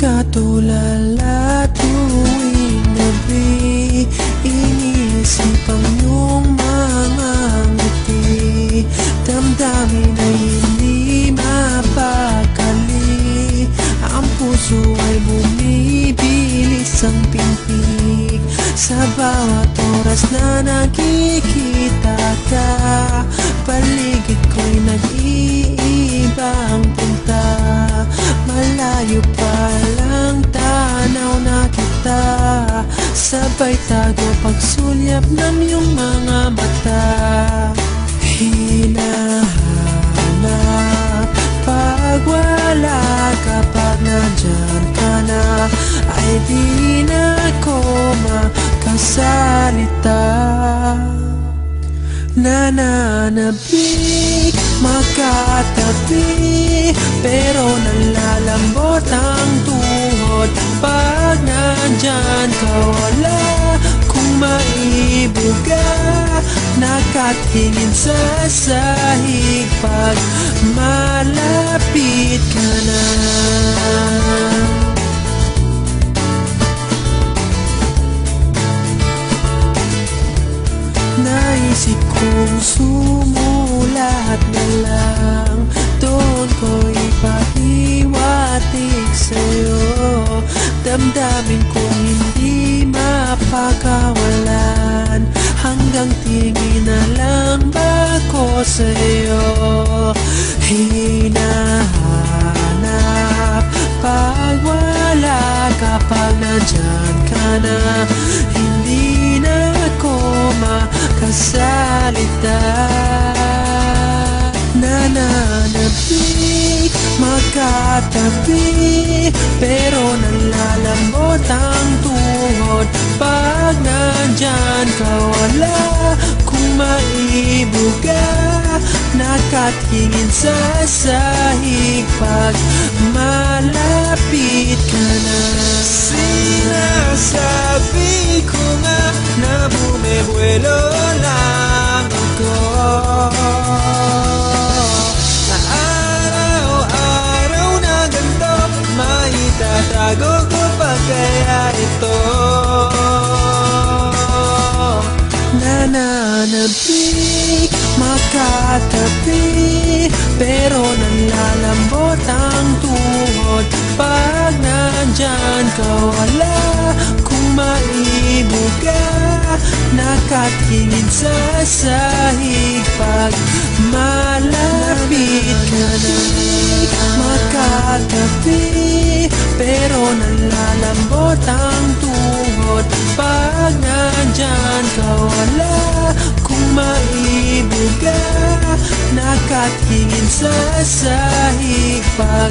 Magkatulala tuwing gabi, iniisip ang iyong mga ngiti. Damdamin ay hindi mapakali, ang puso ay bumibilis ang pintig. Sa bawat oras na nakikita ka, paligid ko'y nag-iibang punta. Malayo pa lang tanaw na kita, sabay tago pagsulyap ng iyong mga mata. Hinahanap pag wala ka, pag nandyan ka na, ay di na ko makasalita. Nananabik, magkatabi, pero nalalambot ang tuhod. Pag nandyan ka, wala kung maibuga, nakatingin sa sahig pag malapit ka na. Naisip kong sumulat na lang, doon ko ipahiwatig sa'yo. Damdamin kong hindi mapakawalan, hanggang tingin na lang ba ko sa'yo. Hinahanap pag wala ka, pag nandyan ka na, hindi na ko makasalita. Nananabik, magkatabi, pero nalalambot ang tuhod. Pag nandyan ka, wala kung maibuga, nakatingin sa sahig pag malapit ka na. Sinasabi ko nga na bumibuelo lang ako, na araw-araw na ganito, maitatago ko pa kaya ito. Nananabik, magkatabi, pero nalalambot ang tuhod. Pag nandyan ka, wala kung maibuga, nakatingin sa sahig pag malapit ka na. Magkatabi, pero nalalambot ang tuhod. Pag nandyan ka, wala kung maibuga, nakatingin sa sahig pag